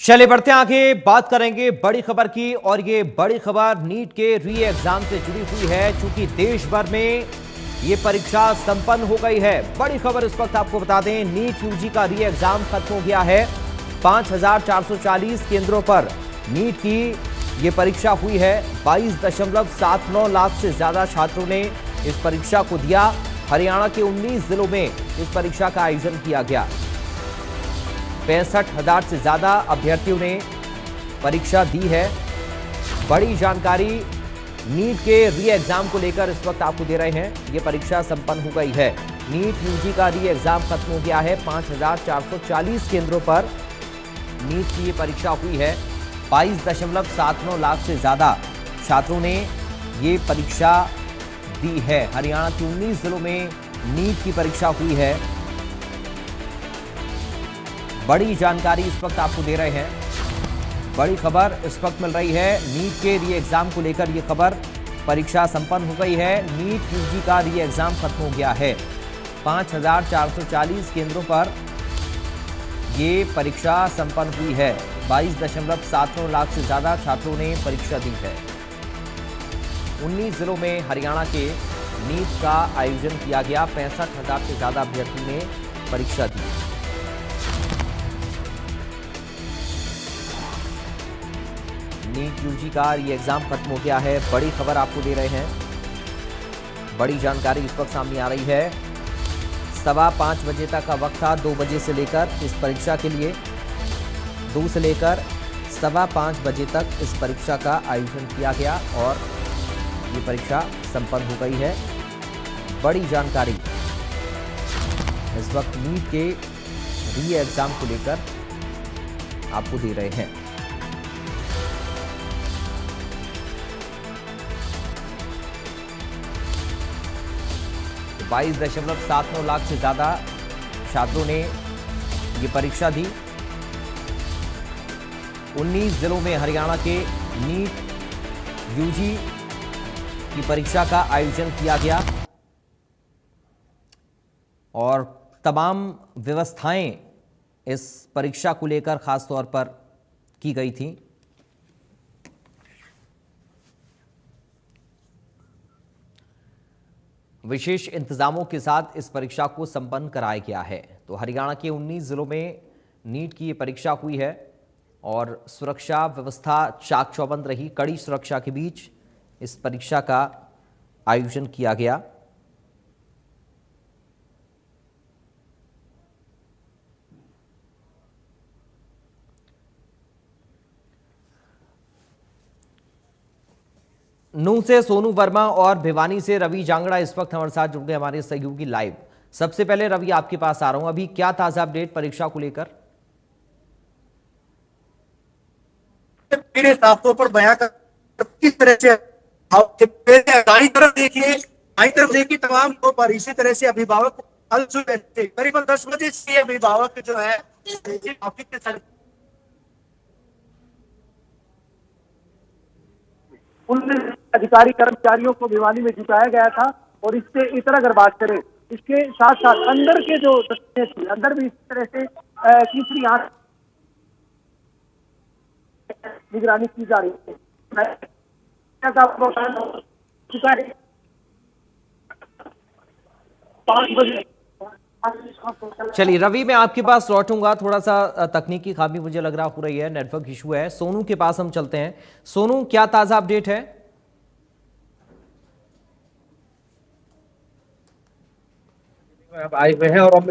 चलिए बढ़ते हैं आगे, बात करेंगे बड़ी खबर की। और ये बड़ी खबर नीट के री एग्जाम से जुड़ी हुई है, क्योंकि देश भर में ये परीक्षा संपन्न हो गई है। बड़ी खबर इस वक्त आपको बता दें, नीट यूजी का री एग्जाम खत्म हो गया है। 5440 केंद्रों पर नीट की ये परीक्षा हुई है। 22.79 लाख से ज्यादा छात्रों ने इस परीक्षा को दिया। हरियाणा के 19 जिलों में इस परीक्षा का आयोजन किया गया। 65,000 से ज्यादा अभ्यर्थियों ने परीक्षा दी है। बड़ी जानकारी नीट के री एग्जाम को लेकर इस वक्त आपको दे रहे हैं। ये परीक्षा संपन्न हो गई है। नीट यूजी का री एग्जाम खत्म हो गया है। 5440 केंद्रों पर नीट की ये परीक्षा हुई है। 22.79 लाख से ज्यादा छात्रों ने ये परीक्षा दी है। हरियाणा के 19 जिलों में नीट की परीक्षा हुई है। बड़ी जानकारी इस वक्त आपको दे रहे हैं। बड़ी खबर इस वक्त मिल रही है नीट के री एग्जाम को लेकर। यह खबर, परीक्षा संपन्न हो गई है। नीट यूजी का री एग्जाम खत्म हो गया है। 5440 केंद्रों पर ये परीक्षा संपन्न हुई है। 22.79 लाख से ज्यादा छात्रों ने परीक्षा दी है। 19 जिलों में हरियाणा के नीट का आयोजन किया गया। 65,000 से ज्यादा अभ्यर्थियों ने परीक्षा दी। नीट यूजी का ये एग्जाम खत्म हो गया है। बड़ी खबर आपको दे रहे हैं। बड़ी जानकारी इस वक्त सामने आ रही है। 5:15 बजे तक का वक्त था। 2 बजे से लेकर इस परीक्षा के लिए 2 से लेकर 5:15 बजे तक इस परीक्षा का आयोजन किया गया और ये परीक्षा संपन्न हो गई है। बड़ी जानकारी इस वक्त नीट के री एग्जाम को लेकर आपको दे रहे हैं। 22.79 लाख से ज्यादा छात्रों ने ये परीक्षा दी। 19 जिलों में हरियाणा के नीट यूजी की परीक्षा का आयोजन किया गया और तमाम व्यवस्थाएं इस परीक्षा को लेकर खास तौर पर की गई थी। विशेष इंतजामों के साथ इस परीक्षा को संपन्न कराया गया है। तो हरियाणा के 19 जिलों में नीट की ये परीक्षा हुई है और सुरक्षा व्यवस्था चाक चौबंद रही। कड़ी सुरक्षा के बीच इस परीक्षा का आयोजन किया गया। नूंह से सोनू वर्मा और भिवानी से रवि जांगड़ा इस वक्त हमारे साथ जुड़ गए, हमारे सहयोगी लाइव। सबसे पहले रवि, आपके पास आ रहा हूं, अभी क्या ताजा अपडेट परीक्षा को लेकर? मेरे साफ तौर पर बयां कर किस तरह से दाई तरफ देखिए तमाम लोग और इसी तरह से अभिभावक करीबन 10 बजे से अभिभावक जो है ऑफिस के सर उन अधिकारी कर्मचारियों को भिवानी में जुटाया गया था। और इससे इतर अगर बात करें, इसके साथ साथ अंदर के जो तस्वीरें थी, अंदर भी इस तरह से तीसरी आंख निगरानी की जा रही है। चुका है 5 बजे। चलिए रवि, मैं आपके पास लौटूंगा। थोड़ा सा तकनीकी खामी मुझे लग रहा हो रही है, नेटवर्क इशू है। सोनू के पास हम चलते हैं। सोनू, क्या ताजा अपडेट है? अब आए हुए हैं और हम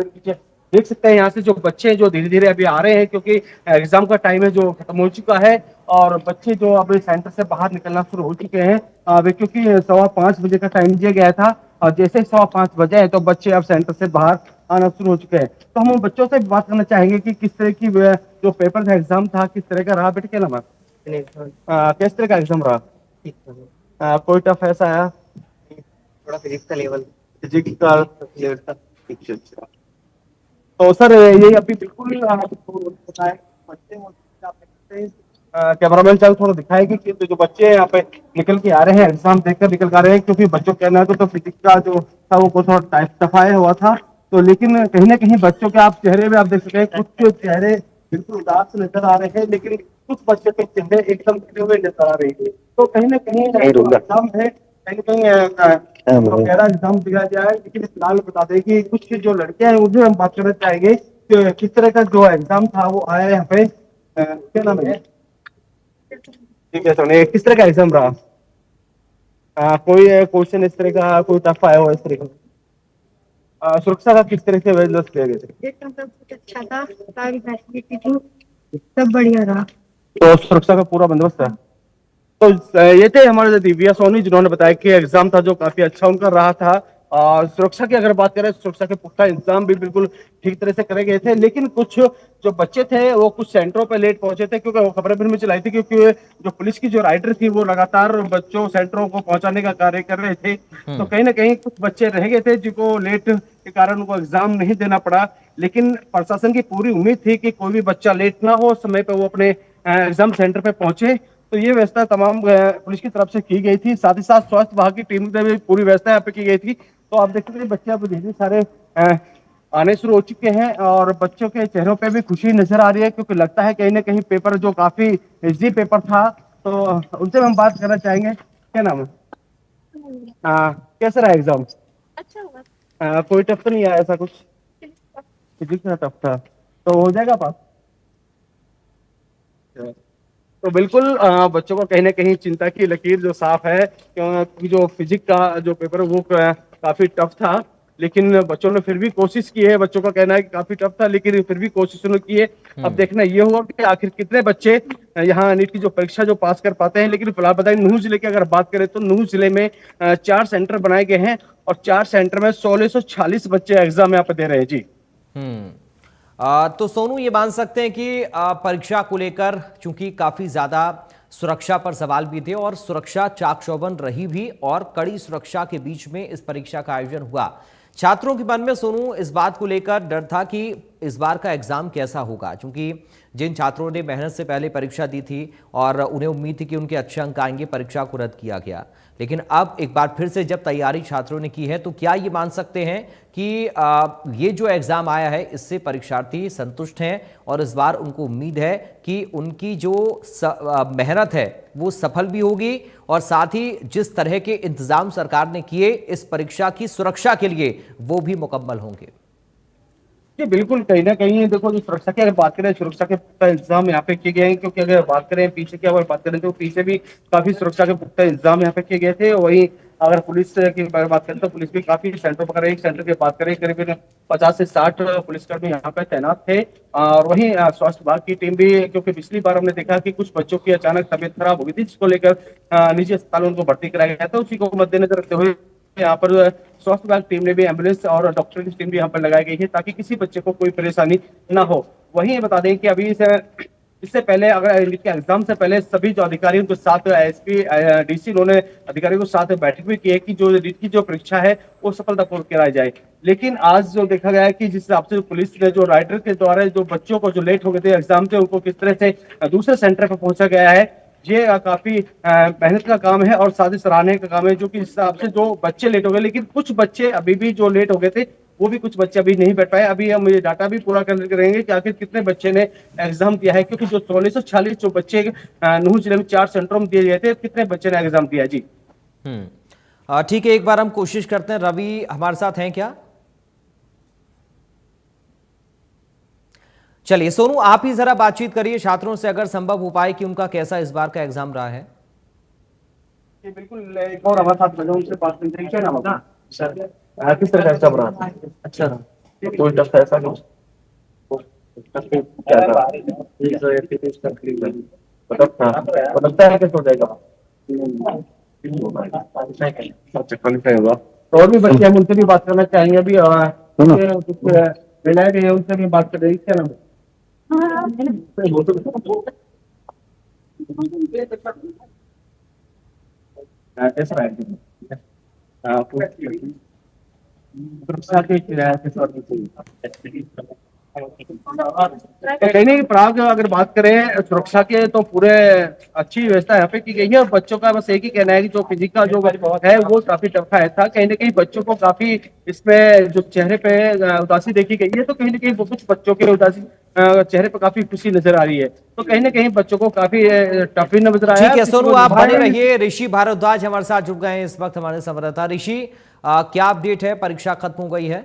देख सकते हैं यहाँ से जो बच्चे हैं जो धीरे धीरे अभी आ रहे हैं, क्योंकि एग्जाम का टाइम है जो खत्म हो चुका है और बच्चे जो अभी सेंटर से बाहर निकलना शुरू हो चुके हैं। क्योंकि 5:15 बजे का टाइम दिया गया था और जैसे 5:15 बजे है तो बच्चे अब सेंटर से बाहर आना शुरू हो चुके हैं। तो हम बच्चों से बात करना चाहेंगे कि किस तरह की जो पेपर था, एग्जाम था, किस तरह का रहा। बेटे क्या नाम है? किस तरह का एग्जाम रहा? कोई टफ ऐसा आया? थोड़ा फिजिक्स का लेवल अच्छा। तो सर ये अभी बिल्कुल कैमरामैन चाहे थोड़ा दिखाएगी कि जो बच्चे यहाँ पे निकल के आ रहे हैं, एग्जाम देकर निकल के आ रहे हैं, क्योंकि बच्चों के कहना है तो फिजिक्स का जो था वो थोड़ा टफ आया हुआ था। तो लेकिन कहीं ना कहीं बच्चों के आप चेहरे में आप देख सकते हैं, कुछ चेहरे बिल्कुल उदास नजर आ रहे हैं, लेकिन कुछ बच्चे के चेहरे एकदम खिले हुए नजर आ रहे हैं। तो कहीं ना कहीं एग्जाम है, कहीं ना कहीं गहरा एग्जाम दिया जाए। लेकिन फिलहाल बता दें कि कुछ जो लड़कियां हैं उनसे हम बात करना चाहेंगे कि किस तरह का जो एग्जाम था वो आया यहाँ पे। क्या नाम है? ठीक है, सोने किस तरह का एग्जाम रहा? कोई क्वेश्चन इस तरह का कोई टफ आया हो इस तरह का? सुरक्षा का किस तरह से बंदोबस्त किया गया था? एकदम सब कुछ अच्छा था, सारी फैसिलिटी थी, सब बढ़िया रहा। तो सुरक्षा का पूरा बंदोबस्त था। तो ये थे हमारे दिव्या सोनी, जिन्होंने बताया कि एग्जाम था जो काफी अच्छा उनका रहा था। और सुरक्षा की अगर बात करें, सुरक्षा के पुख्ता इंतजाम भी बिल्कुल ठीक तरह से करे गए थे। लेकिन कुछ जो बच्चे थे वो कुछ सेंटरों पर लेट पहुंचे थे, क्योंकि वो खबरें फिर में चलाई थी, क्योंकि जो पुलिस की जो राइडर थी वो लगातार बच्चों सेंटरों को पहुंचाने का कार्य कर रहे थे। तो कहीं ना कहीं कुछ बच्चे रह गए थे जिनको लेट के कारण उनको एग्जाम नहीं देना पड़ा। लेकिन प्रशासन की पूरी उम्मीद थी कि कोई भी बच्चा लेट ना हो, समय पर वो अपने एग्जाम सेंटर पे पहुंचे। तो ये व्यवस्था तमाम पुलिस की तरफ से की गई थी। साथ ही साथ स्वास्थ्य विभाग की टीम से भी पूरी व्यवस्था यहाँ पे की गई थी। तो आप देख सकते हैं बच्चे अब धीरे सारे आने शुरू हो चुके हैं और बच्चों के चेहरों पे भी खुशी नजर आ रही है, क्योंकि लगता है कहीं ना कहीं पेपर जो काफी इजी पेपर था। तो उनसे हम बात करना चाहेंगे। क्या नाम है? कैसा रहा एग्जाम? अच्छा हुआ। कोई टफ तो नहीं आया ऐसा कुछ? फिजिक्स में टफ था, तो हो जाएगा पास? तो बिल्कुल बच्चों को कहीं ना कहीं चिंता की लकीर जो साफ है, क्योंकि जो फिजिक्स का जो पेपर है वो काफी टफ था। लेकिन बच्चों ने फिर भी कोशिश की है। बच्चों का कहना है कि काफी टफ था लेकिन फिर भी कोशिश उन्होंने की है। अब देखना ये होगा कि आखिर कितने बच्चे यहाँ नीट की जो परीक्षा जो पास कर पाते हैं। लेकिन फिलहाल बताएं, नूह जिले की अगर बात करें तो नूह जिले में 4 सेंटर बनाए गए हैं और 4 सेंटर में 1646 बच्चे एग्जाम यहाँ पे दे रहे हैं जी। तो सोनू, ये मान सकते हैं कि परीक्षा को लेकर चूंकि काफी ज्यादा सुरक्षा पर सवाल भी थे और सुरक्षा चाक चौबंद रही भी और कड़ी सुरक्षा के बीच में इस परीक्षा का आयोजन हुआ। छात्रों के मन में सोनू इस बात को लेकर डर था कि इस बार का एग्जाम कैसा होगा, क्योंकि जिन छात्रों ने मेहनत से पहले परीक्षा दी थी और उन्हें उम्मीद थी कि उनके अच्छे अंक आएंगे, परीक्षा को रद्द किया गया। लेकिन अब एक बार फिर से जब तैयारी छात्रों ने की है तो क्या ये मान सकते हैं कि ये जो एग्जाम आया है इससे परीक्षार्थी संतुष्ट हैं और इस बार उनको उम्मीद है कि उनकी जो मेहनत है वो सफल भी होगी और साथ ही जिस तरह के इंतजाम सरकार ने किए इस परीक्षा की सुरक्षा के लिए वो भी मुकम्मल होंगे? जी बिल्कुल, कहीं ना कहीं देखो, जो सुरक्षा की अगर बात करें, सुरक्षा के पुख्ता इंतजाम यहाँ पे किए गए हैं। क्योंकि अगर बात करें पीछे की, अगर बात करें तो पीछे भी काफी सुरक्षा के पुख्ता इंतजाम यहाँ पे किए गए थे। वहीं अगर पुलिस की बात करें तो पुलिस भी काफी सेंटर पर, एक सेंटर की बात करें करीब 50 से 60 पुलिसकर्मी यहाँ पे तैनात थे। और वहीं स्वास्थ्य विभाग की टीम भी, क्योंकि पिछली बार हमने देखा कि कुछ बच्चों की अचानक तबियत खराब हो गई थी, जिसको लेकर निजी अस्पताल में उनको भर्ती कराया गया था। उसी को मद्देनजर रखते हुए यहाँ पर स्वास्थ्य विभाग टीम ने भी, एम्बुलेंस और डॉक्टर की टीम भी यहाँ पर लगाई गई है ताकि किसी बच्चे को कोई परेशानी ना हो। वहीं बता दें कि अभी इससे पहले, अगर नीट के एग्जाम से पहले सभी जो अधिकारियों के साथ एसपी डीसी उन्होंने अधिकारियों के साथ बैठक भी की है कि जो नीट की जो परीक्षा है वो सफलतापूर्वक कराई जाए। लेकिन आज जो देखा गया है कि जिस हिसाब से पुलिस ने जो राइडर के द्वारा जो बच्चों को जो लेट हो गए थे एग्जाम से, उनको किस तरह से दूसरे सेंटर पर पहुंचा गया है, ये काफी मेहनत का काम है और साथ ही सराहनीय का काम है। जो कि इस हिसाब से जो बच्चे लेट हो गए, लेकिन कुछ बच्चे अभी भी जो लेट हो गए थे वो भी कुछ बच्चे अभी नहीं बैठ पाए। अभी हम ये डाटा भी पूरा कर रहेंगे कि आखिर कितने बच्चे ने एग्जाम दिया है, क्योंकि जो 1646 जो बच्चे नूह जिले में 4 सेंटरों में दिए गए थे, कितने बच्चे ने एग्जाम दिया जी। ठीक है, एक बार हम कोशिश करते हैं। रवि हमारे साथ हैं क्या? चलिए सोनू, आप ही जरा बातचीत करिए छात्रों से, अगर संभव हो पाए कि उनका कैसा इस बार का एग्जाम रहा है। बिल्कुल, एक और हमारे साथ उनसे बात करते हैं। क्या नाम है सर? किस तरह का एग्जाम रहा? अच्छा, कोई टफ ऐसा कुछ क्या था? लगता है कैसे हो जाएगा? अच्छा, क्वालिफाई होगा। तो और भी बच्चे हम उनसे भी बात करना चाहेंगे। अभी मिलाए गए उनसे भी बात कर रही। क्या नाम है? कैसा है सुरक्षा के किराया के तो कहीं नहीं, प्राग अगर बात करें सुरक्षा के तो पूरे अच्छी व्यवस्था यहाँ पे की गई है। बच्चों का बस एक ही कहना है कि जो फिजिक का जो है वो काफी टफ था। कहीं ना कहीं बच्चों को काफी इसमें जो चेहरे पे उदासी देखी गई है, तो कहीं ना कहीं वो कुछ बच्चों के उदासी चेहरे पे काफी खुशी नजर आ रही है। तो कहीं ना कहीं बच्चों को काफी टफ ही नजर आया। ठीक है सोनू, आप हाँ, बने रहिए। ऋषि भारद्वाज हमारे साथ जुड़ गए हैं इस वक्त, हमारे संवाददाता। ऋषि, क्या अपडेट है? परीक्षा खत्म हो गई है?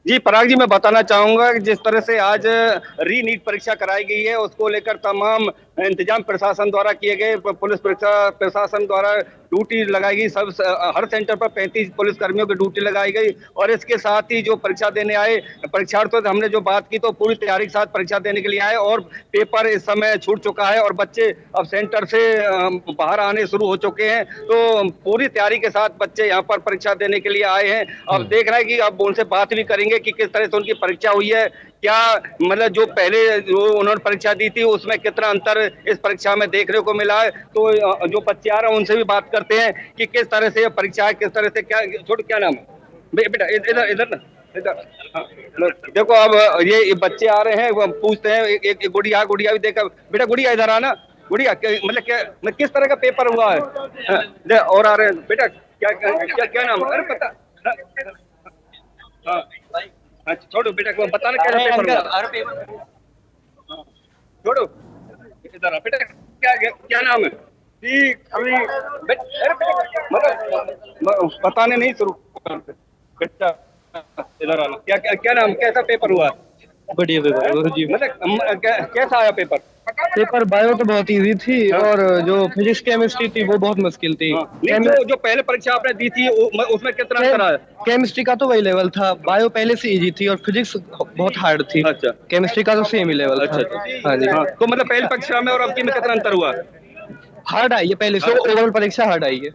जी पराग जी, मैं बताना चाहूंगा कि जिस तरह से आज री नीट परीक्षा कराई गई है, उसको लेकर तमाम इंतजाम प्रशासन द्वारा किए गए। पुलिस प्रशासन द्वारा ड्यूटी लगाई गई। सब हर सेंटर पर 35 पुलिस कर्मियों की ड्यूटी लगाई गई। और इसके साथ ही जो परीक्षा देने आए परीक्षार्थियों से हमने जो बात की, तो पूरी तैयारी के साथ परीक्षा देने के लिए आए और पेपर इस समय छूट चुका है और बच्चे अब सेंटर से बाहर आने शुरू हो चुके हैं। तो पूरी तैयारी के साथ बच्चे यहाँ पर परीक्षा देने के लिए आए हैं। अब देख रहे हैं कि अब उनसे बात भी करेंगे कि किस तरह से उनकी परीक्षा हुई है, क्या मतलब जो पहले जो उन्होंने परीक्षा दी थी उसमें कितना अंतर इस परीक्षा में देखने को मिला है। तो जो बच्चे आ रहे हैं उनसे भी बात करते हैं कि किस तरह से ये परीक्षा है, किस तरह से क्या नाम है बेटा, इधर इधर ना इधर। हाँ, देखो अब ये बच्चे आ रहे हैं, वो पूछते हैं। एक गुड़िया भी देखा बेटा, गुड़िया इधर आना। गुड़िया मतलब क्या किस तरह का पेपर हुआ है? और आ रहे हैं बेटा, क्या क्या क्या नाम है? अरे पता। हाँ अच्छा छोड़ो बेटा को बताना कैसा पेपर हुआ। छोड़ो इधर बेटा, क्या क्या नाम है? ठीक अभी अरे मतलब बताने नहीं शुरू करते बेटा, इधर आना। क्या क्या क्या नाम, कैसा पेपर हुआ? बढ़िया पेपर जी। मतलब कैसा आया पेपर? पेपर बायो तो बहुत इजी थी और जो फिजिक्स केमिस्ट्री थी वो बहुत मुश्किल थी। जो पहले परीक्षा आपने दी थी उसमें कितना अंतर आया? केमिस्ट्री का तो वही लेवल था, बायो पहले से इजी थी और फिजिक्स बहुत हार्ड थी। अच्छा, केमिस्ट्री का तो सेम ही लेवल था। हाँ जी। तो मतलब पहली परीक्षा में और अब की में कितना अंतर हुआ? हार्ड आई है, पहले से ओवरऑल परीक्षा हार्ड आई है।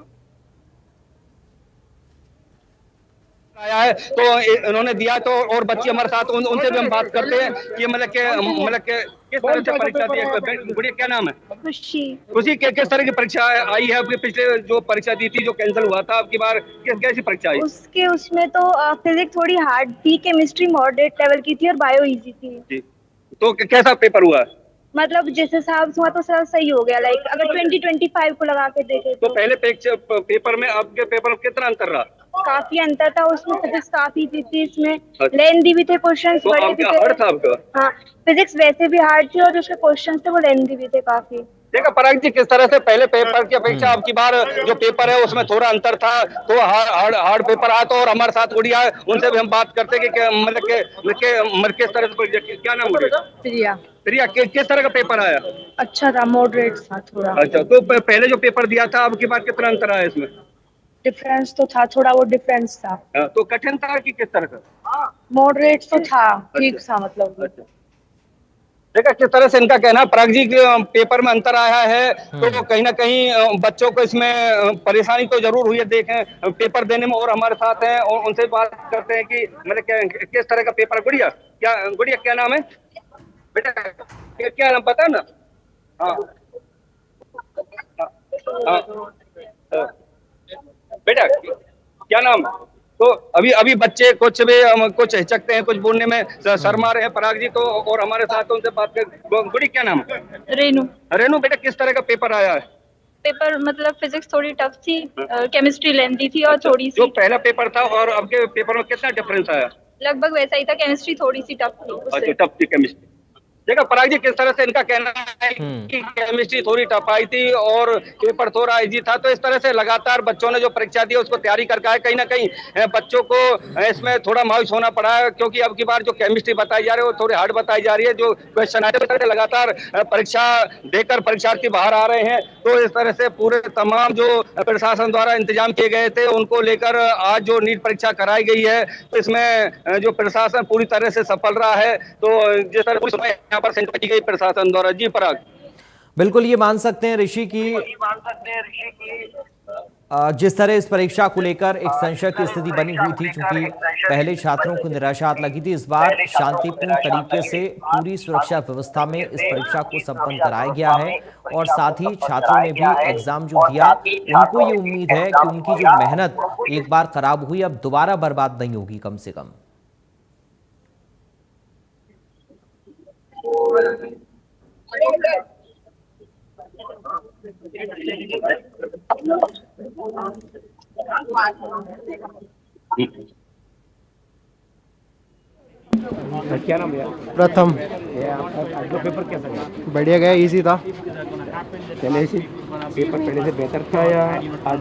आया है तो इन्होंने दिया, तो और बच्चे हमारे साथ उनसे भी हम बात करते हैं कि मतलब के किस तरह से परीक्षा दी है। गुड़िया क्या नाम है? खुशी। खुशी किस तरह की परीक्षा आई है? अपनी पिछले जो परीक्षा दी थी जो कैंसिल हुआ था, अब की बार कैसी परीक्षा आई? उसमें तो फिजिक्स थोड़ी हार्ड थी, केमिस्ट्री मॉडरेट लेवल की थी और बायो इजी थी। जी, तो कैसा पेपर हुआ? मतलब जिस हिसाब से हुआ तो सब सही हो गया। लाइक अगर 2025 को लगा के देखे तो पहले पेपर में अब के पेपर में कितना अंतर रहा? काफी अंतर था। उसमें फिजिक्स काफी थी, इसमें लेंथी भी थे क्वेश्चंस, तो बड़े भी थे। हार्ड था आपका? हाँ, फिजिक्स वैसे भी हार्ड थी और जो उसके क्वेश्चंस थे वो लेंथी भी थे काफी। देखा पराग जी, किस तरह से पहले पेपर की अपेक्षा अब की बार जो पेपर है उसमें थोड़ा अंतर था, तो हार्ड पेपर आया। तो और हमारे साथ गुड़िया है, उनसे भी हम बात करते हैं कि मतलब किस तरह से, क्या नाम गुड़िया? प्रिया। प्रिया, किस तरह का पेपर आया? अच्छा था, मॉडरेट था थोड़ा। अच्छा, तो पहले जो पेपर दिया था अब की बार कितना अंतर आया इसमें? डिफरेंस तो था थोड़ा, वो डिफरेंस था। तो कठिन था कि किस तरह का? मॉडरेट तो था, ठीक था मतलब। देखा किस तरह से इनका कहना है। पराग जी के पेपर में अंतर आया है, तो कहीं ना कहीं बच्चों को इसमें परेशानी तो जरूर हुई है। देखें पेपर देने में, और हमारे साथ हैं और उनसे बात करते हैं कि मतलब किस तरह का पेपर। गुड़िया क्या नाम है बेटा? क्या नाम पता ना? हाँ बेटा क्या नाम? तो अभी बच्चे कुछ हिचकते हैं, कुछ बोलने में शर्मा रहे हैं पराग जी। तो और हमारे साथ उनसे बात कर। गुड़ी क्या नाम? रेनू। रेनू बेटा, किस तरह का पेपर आया है? पेपर मतलब फिजिक्स थोड़ी टफ थी, केमिस्ट्री लेंथी थी और थोड़ी जो सी पहला पेपर था और अब के पेपर में कितना डिफरेंस आया? लगभग वैसा ही था। केमिस्ट्री थोड़ी सी टफ थी उससे। अच्छा, टफ थी केमिस्ट्री। देखा पराग जी किस तरह से इनका कहना है कि केमिस्ट्री थोड़ी टफ आई थी और पेपर थोड़ा इजी था। तो इस तरह से लगातार बच्चों ने जो परीक्षा दी उसको तैयारी करके है। कहीं ना कहीं बच्चों को इसमें थोड़ा मायूस होना पड़ा है, क्योंकि अब की बार जो केमिस्ट्री बताई जा रही है वो थोड़ी हार्ड बताई जा रही है। जो क्वेश्चन आए थे लगातार परीक्षा देकर परीक्षार्थी बाहर आ रहे हैं। तो इस तरह से पूरे तमाम जो प्रशासन द्वारा इंतजाम किए गए थे उनको लेकर आज जो नीट परीक्षा कराई गई है, तो इसमें जो प्रशासन पूरी तरह से सफल रहा है। तो जिस तरह पर सेंटर की गई प्रशासन द्वारा। जी पराग, बिल्कुल ये मान सकते हैं ऋषि की जिस तरह इस परीक्षा को लेकर एक संशय की स्थिति बनी हुई थी, क्योंकि पहले छात्रों को निराशात लगी थी। इस बार शांतिपूर्ण तरीके से पूरी सुरक्षा व्यवस्था में इस परीक्षा को संपन्न कराया गया है और साथ ही छात्रों ने भी एग्जाम जो दिया, उनको ये उम्मीद है कि उनकी जो मेहनत एक बार खराब हुई अब दोबारा बर्बाद नहीं होगी कम से कम। क्या नाम है? प्रथम। आज का पेपर कैसा गया? बढ़िया गया, इजी था। पहले से पेपर पहले से बेहतर था या आज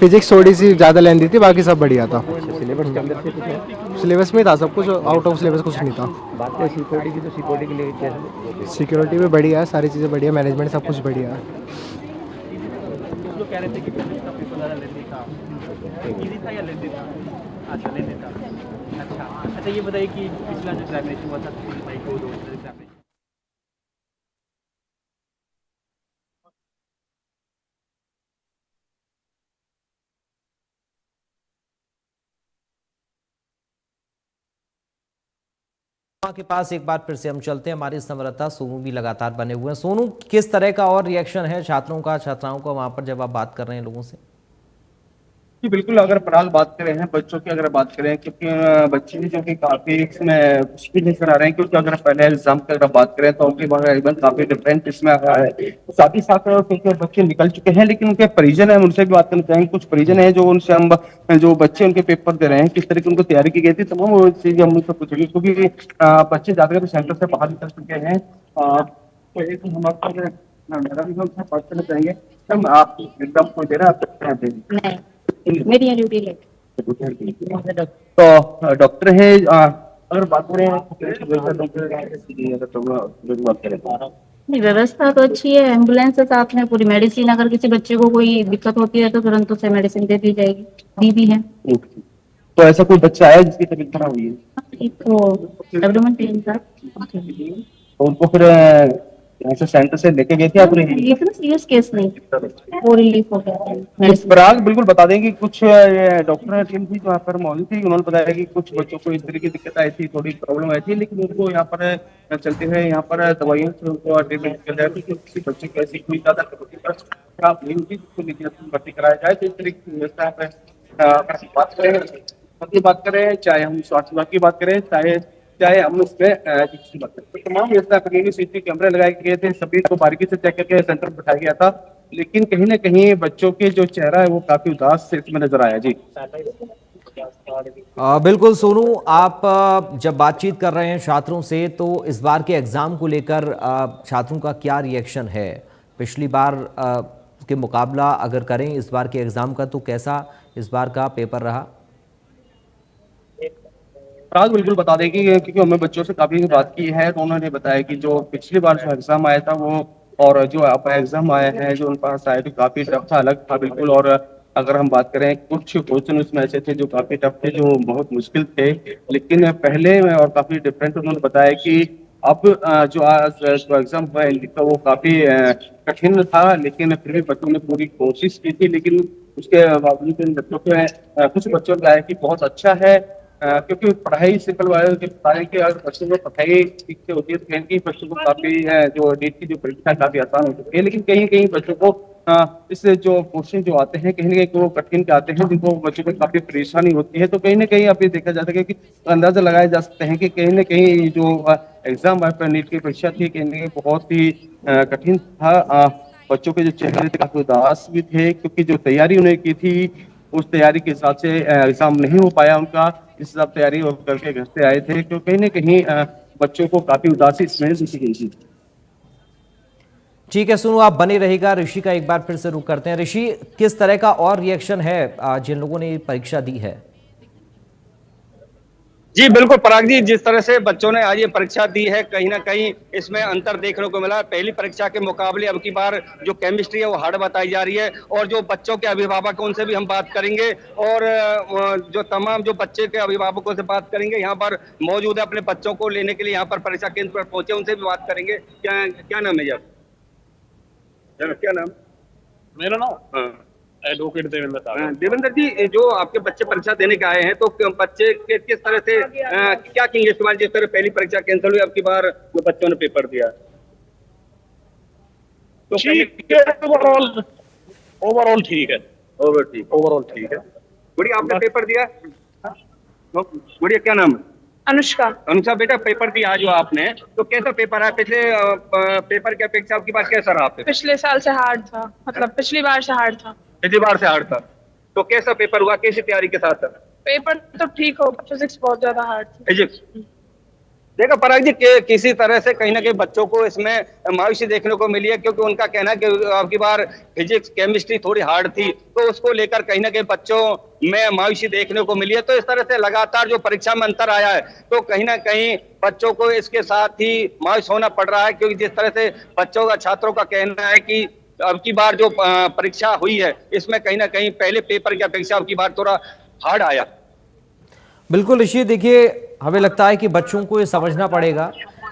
फिजिक्स थोड़ी सी ज़्यादा लेंदी थी, बाकी सब बढ़िया था। सिलेबस के अंदर से कुछ है? सिलेबस में था सब कुछ, आउट ऑफ सिलेबस कुछ नहीं था। बात है सिक्योरिटी की, तो सिक्योरिटी के लिए कैसे? सिक्योरिटी भी बढ़िया है, सारी चीज़ें बढ़िया, मैनेजमेंट सब कुछ बढ़िया है। कुछ लोग कह रहे थे कि फिजिक्स का पेपर ज़्यादा लेंदी था, इजी था या लेंदी था? अच्छा लेंदी था। अच्छा ये बताइए कि पिछला जो एग्जामिनेशन हुआ था 3 मई को एग्जामिनेशन, के पास एक बार फिर से हम चलते हैं। हमारी संवाददाता सोनू भी लगातार बने हुए हैं। सोनू, किस तरह का और रिएक्शन है छात्रों का, छात्राओं का वहां पर जब आप बात कर रहे हैं लोगों से? जी बिल्कुल, अगर पराग बात करें हैं बच्चों की, अगर बात करें क्योंकि बच्चे भी जो कि काफी इसमें कुछ भी लेकर आ रहे हैं, क्योंकि अगर पहले एग्जाम की अगर बात करें तो उनकी बार काफी डिफरेंट इसमें आ रहा है। साथ ही साथ क्योंकि बच्चे निकल चुके हैं, लेकिन उनके परिजन है, उनसे भी बात करना चाहेंगे। कुछ परिजन है जो उनसे हम जो बच्चे उनके पेपर दे रहे हैं, किस तरह की उनको तैयारी की गई थी, तमाम वो चीजें हम उनसे पूछेंगे, क्योंकि बच्चे ज्यादातर सेंटर से बाहर निकल चुके हैं। तो एक हम आपको मैडम भी उनसे बात करना चाहेंगे। मैम, आप एग्जाम को दे रहे हैं, आप मेरी यहाँ ड्यूटी लेट। तो डॉक्टर है, अगर बात करें नहीं, व्यवस्था तो अच्छी है, एम्बुलेंस है साथ में, पूरी मेडिसिन, अगर किसी बच्चे को कोई दिक्कत होती है तो तुरंत उसे मेडिसिन दे दी जाएगी, दी भी है। तो ऐसा कोई बच्चा आया जिसकी तबीयत खराब हुई है? एक तो डेवलपमेंट टीम था, तो उनको फिर यहाँ से सेंटर से लेके गए थे आप? इतना सीरियस केस नहीं, वो रिलीफ हो गया। पराग बिल्कुल बता दें कि कुछ डॉक्टर टीम थी जो यहाँ पर मौजूद थी, उन्होंने बताया कि कुछ बच्चों को इस तरह की दिक्कत आई थी, थोड़ी प्रॉब्लम आई थी, लेकिन उनको यहाँ पर चलते हुए यहाँ पर दवाइयों से उनको ट्रीटमेंट किया जाए, कि किसी बच्चे को ऐसी कोई ज्यादा खराब नहीं हुई जिसको निजी भर्ती कराया जाए। तो इस तरह की व्यवस्था बात करें, चाहे हम स्वास्थ्य विभाग की बात करें, चाहे हम उसमें की बात करें, तो तमाम व्यवस्था करेंगे। सीसीटीवी कैमरे लगाए गए थे, सभी को बारीकी से चेक करके सेंटर बिठाया गया था, लेकिन कहीं ना कहीं बच्चों के जो चेहरा है वो काफी उदास से इसमें नजर आया। जी बिल्कुल सोनू, आप जब बातचीत कर रहे हैं छात्रों से, तो इस बार के एग्जाम को लेकर छात्रों का क्या रिएक्शन है? पिछली बार के मुकाबला अगर करें इस बार के एग्जाम का, तो कैसा इस बार का पेपर रहा? राज बिल्कुल बता देगी, क्योंकि हमने बच्चों से काफी बात की है, तो उन्होंने बताया कि जो पिछली बार जो एग्जाम आया था वो और जो आप एग्जाम आया है जो उन पास आया तो काफी टफ था, अलग था बिल्कुल। और अगर हम बात करें, कुछ क्वेश्चन उसमें ऐसे थे जो काफी टफ थे, जो बहुत मुश्किल थे, लेकिन पहले में और काफी डिफरेंट। उन्होंने बताया कि अब जो आज एग्जाम हुआ हिंदी का वो काफी कठिन था, लेकिन फिर भी बच्चों ने पूरी कोशिश की थी, लेकिन उसके बावजूद इन बच्चों के कुछ बच्चों का है कि बहुत अच्छा है, क्योंकि पढ़ाई सिंपल वाले के बताएं कि अगर बच्चों को पढ़ाई ठीक से होती है तो कहीं कहीं बच्चों को काफी जो नीट की जो परीक्षा काफी आसान हो चुकी है, लेकिन कहीं कहीं बच्चों को इस जो क्वेश्चन जो आते हैं कहीं ना कहीं वो कठिन के आते हैं, जिनको बच्चों को काफी परेशानी होती है। तो कहीं ना कहीं आप ये देखा जाता है कि अंदाजा लगाया जा सकते हैं कि कहीं ना कहीं जो एग्जाम नीट की परीक्षा थी कहीं ना कहीं बहुत ही कठिन था। बच्चों के जो चेहरे थे काफी उदास भी थे, क्योंकि जो तैयारी उन्हें की थी उस तैयारी के हिसाब से एग्जाम नहीं हो पाया उनका, इस हिसाब तैयारी करके घर से आए थे, तो कहीं ना कहीं बच्चों को काफी उदासी इसमें दिखी गई थी। ठीक है सुनो, आप बने रहेगा। ऋषि का एक बार फिर से रुख करते हैं। ऋषि, किस तरह का और रिएक्शन है जिन लोगों ने परीक्षा दी है? जी बिल्कुल पराग जी, जिस तरह से बच्चों ने आज ये परीक्षा दी है, कहीं ना कहीं इसमें अंतर देखने को मिला। पहली परीक्षा के मुकाबले अब की बार जो केमिस्ट्री है वो हार्ड बताई जा रही है, और जो बच्चों के अभिभावक उनसे भी हम बात करेंगे, और जो तमाम जो बच्चे के अभिभावकों से बात करेंगे, यहाँ पर मौजूद है अपने बच्चों को लेने के लिए यहाँ पर परीक्षा केंद्र पर पहुंचे, उनसे भी बात करेंगे। क्या नाम है जी? क्या नाम? मेरा नाम एडवोकेट देवेंद्र साहब। देवेंद्र जी, जो आपके बच्चे परीक्षा देने के आए हैं, तो बच्चे के किस तरह से क्या कहेंगे इस बार, जिस तरह पहली परीक्षा कैंसिल हुई, अब की बार जो बच्चों ने पेपर दिया तो ओवरऑल ठीक है। ओवरऑल ठीक है। बढ़िया, आपने पेपर दिया? बढ़िया, क्या नाम है? अनुष्का। अनुष्का बेटा, पेपर दिया जो आपने, तो कैसा पेपर है? पिछले पेपर की अपेक्षा आपकी बात कैसा रहा आपके? पिछले साल से हार्ड था, मतलब पिछली बार से हार्ड था। पिछली बार से हार्ड था, तो कैसा पेपर हुआ? कैसी तैयारी के साथ? पेपर तो ठीक हो, फिजिक्स बहुत ज्यादा हार्ड थी। फिजिक्स देखो पराग जी, किसी तरह से कहीं ना कहीं बच्चों को इसमें मायूसी देखने को मिली है, क्योंकि उनका कहना है कि आपकी बार फिजिक्स केमिस्ट्री थोड़ी हार्ड थी, तो उसको लेकर कहीं ना कहीं बच्चों में मायूसी देखने को मिली है। तो इस तरह से लगातार जो परीक्षा में अंतर आया है, तो कहीं ना कहीं बच्चों को इसके साथ ही मायूस होना पड़ रहा है, क्योंकि जिस तरह से बच्चों का, छात्रों का कहना है कि अब की बार जो परीक्षा हुई है, इसमें कहीं ना कहीं पहले पेपर की अपेक्षा अब की बार थोड़ा हार्ड आया। बिल्कुल ऋषि, देखिए हमें लगता है कि बच्चों को ये समझना पड़ेगा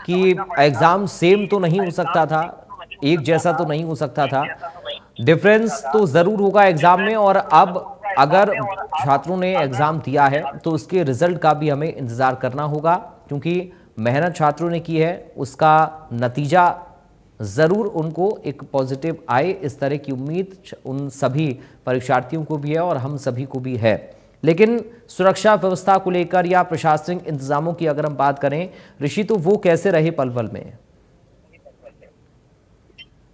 कि एग्जाम सेम तो नहीं हो सकता था, एक जैसा तो नहीं हो सकता था, डिफरेंस तो जरूर होगा एग्जाम में। और अब अगर छात्रों ने एग्जाम दिया है तो उसके रिजल्ट का भी हमें इंतजार करना होगा, क्योंकि मेहनत छात्रों ने की है, उसका नतीजा जरूर उनको एक पॉजिटिव आए, इस तरह की उम्मीद उन सभी परीक्षार्थियों को भी है और हम सभी को भी है। लेकिन सुरक्षा व्यवस्था को लेकर या प्रशासनिक इंतजामों की अगर हम बात करें ऋषि, तो वो कैसे रहे पलवल में?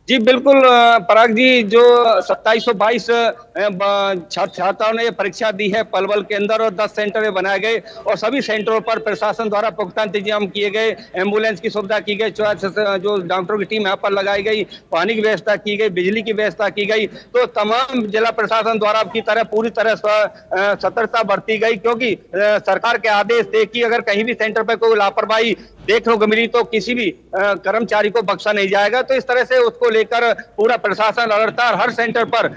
जी बिल्कुल पराग जी, जो 2722 छात्राओं ने परीक्षा दी है पलवल के अंदर, और 10 सेंटर बनाए गए और सभी सेंटरों पर प्रशासन द्वारा पुख्ता इंतजाम किए गए, एम्बुलेंस की सुविधा की गई, जो डॉक्टरों की टीम यहाँ पर लगाई गई, पानी की व्यवस्था की गई, बिजली की व्यवस्था की गई। तो तमाम जिला प्रशासन द्वारा की तरह पूरी तरह सतर्कता बरती गई, क्योंकि सरकार के आदेश थे कि अगर कहीं भी सेंटर पर कोई लापरवाही देखने को मिली तो किसी भी कर्मचारी को बख्शा नहीं जाएगा। तो इस तरह से उसको लेकर पूरा प्रशासन अलर्ट था। हर सेंटर पर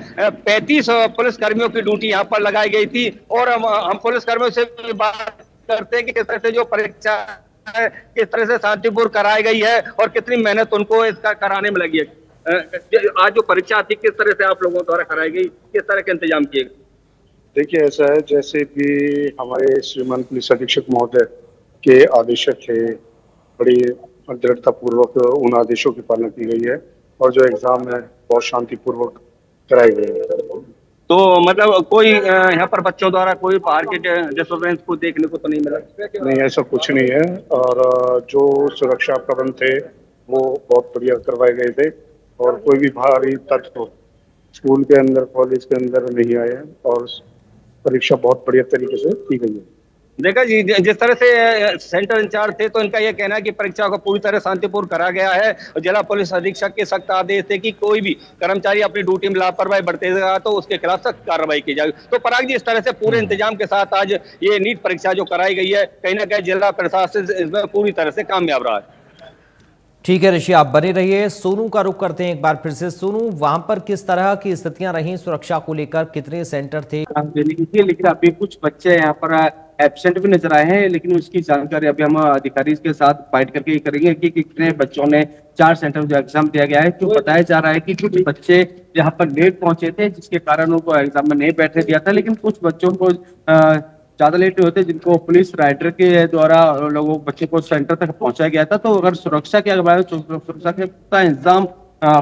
35 पुलिस कर्मियों की ड्यूटी यहाँ पर लगाई गई थी। और हम पुलिस कर्मियों से बात करते हैं कि किस तरह से जो परीक्षा है किस तरह से शांतिपूर्ण कराई गई है और कितनी मेहनत उनको इसका कराने में लगी है। आज जो परीक्षा थी किस तरह से आप लोगों द्वारा कराई गई, किस तरह के इंतजाम किए गए? देखिए ऐसा है, जैसे कि हमारे श्रीमान पुलिस अधीक्षक महोदय के आदेश थे, बड़ी दृढ़ता पूर्वक उन आदेशों की पालना की गई है और जो एग्जाम है बहुत शांतिपूर्वक कराए गए हैं। तो मतलब कोई यहाँ पर बच्चों द्वारा कोई बाहर के डिस्टर्बेंस को देखने को तो नहीं मिला? नहीं, ऐसा कुछ नहीं है। और जो सुरक्षा प्रबंध थे वो बहुत बढ़िया करवाए गए थे और कोई भी भारी तत्व स्कूल के अंदर, कॉलेज के अंदर नहीं आए हैं और परीक्षा बहुत बढ़िया तरीके से की गई है। देखा जी, जिस तरह से सेंटर इंचार्ज थे तो इनका यह कहना है कि परीक्षा को पूरी तरह शांतिपूर्ण करा गया है। जिला पुलिस अधीक्षक के सख्त आदेश थे कि कोई भी कर्मचारी अपनी ड्यूटी में लापरवाही बरतेगा तो उसके खिलाफ सख्त कार्रवाई की जाएगी। तो पराग जी, इस तरह से पूरे इंतजाम के साथ आज ये नीट परीक्षा जो कराई गई है, कहीं ना कहीं जिला प्रशासन इसमें पूरी तरह से कामयाब रहा है। ठीक है ऋषि, आप बने रहिए। सोनू का रुख करते हैं एक बार फिर से। सोनू, वहां पर किस तरह की स्थितियां रही सुरक्षा को लेकर, कितने सेंटर थे? लेकिन अभी कुछ बच्चे यहाँ पर एब्सेंट भी नजर आए हैं, लेकिन उसकी जानकारी अभी हम अधिकारी के साथ बाइट करके करेंगे कि कितने बच्चों ने 4 सेंटर जो एग्जाम दिया गया है। तो बताया जा रहा है कि कुछ बच्चे यहाँ पर लेट पहुंचे थे, जिसके कारण उनको एग्जाम में नहीं बैठने दिया था, लेकिन कुछ बच्चों को ज्यादा लेट होते जिनको पुलिस राइडर के द्वारा लोगों बच्चे को सेंटर तक पहुंचाया गया था। तो अगर सुरक्षा के बारे में, सुरक्षा के इंतजाम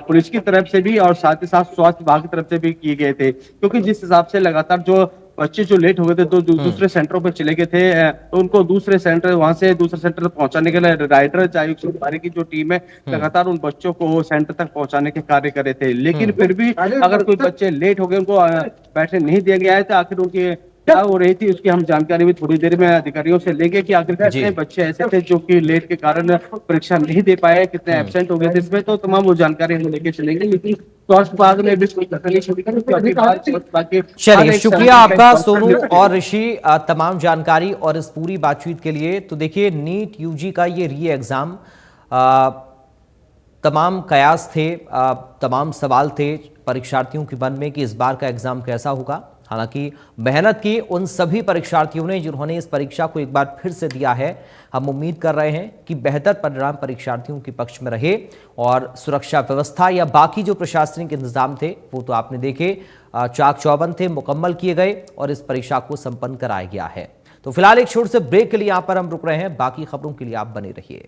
पुलिस की तरफ से भी और साथ ही साथ स्वास्थ्य विभाग की तरफ से भी किए गए थे, क्योंकि जिस हिसाब से लगातार जो बच्चे जो लेट हो गए थे तो दूसरे सेंटरों पर चले गए थे, तो उनको दूसरे सेंटर, वहां से दूसरे सेंटर तक पहुंचाने के लिए राइडर चाहे की जो टीम है लगातार उन बच्चों को सेंटर तक पहुंचाने के कार्य कर रहे थे। लेकिन फिर भी अगर कोई बच्चे लेट हो गए, उनको बैठने नहीं दिया गया है, तो आखिर उनकी क्या हो रही थी उसकी हम जानकारी भी थोड़ी देर में अधिकारियों से लेंगे कि आखिर कितने बच्चे ऐसे थे जो कि लेट के कारण परीक्षा नहीं दे पाए, कितने एब्सेंट हो गए थे इसमें, तो तमाम वो जानकारी हम लेके चलेंगे। लेकिन स्वास्थ्य विभाग ने भी चलिए, शुक्रिया आपका सोनू और ऋषि तमाम जानकारी और इस पूरी बातचीत के लिए। तो देखिए, नीट यूजी का ये री एग्जाम, तमाम कयास थे, तमाम सवाल थे परीक्षार्थियों के मन में कि इस बार का एग्जाम कैसा होगा। हालांकि मेहनत की उन सभी परीक्षार्थियों ने जिन्होंने इस परीक्षा को एक बार फिर से दिया है। हम उम्मीद कर रहे हैं कि बेहतर परिणाम परीक्षार्थियों के पक्ष में रहे और सुरक्षा व्यवस्था या बाकी जो प्रशासनिक इंतजाम थे वो तो आपने देखे, चाक चौबंद थे, मुकम्मल किए गए और इस परीक्षा को संपन्न कराया गया है। तो फिलहाल एक छोटे से ब्रेक के लिए यहां पर हम रुक रहे हैं। बाकी खबरों के लिए आप बने रहिए।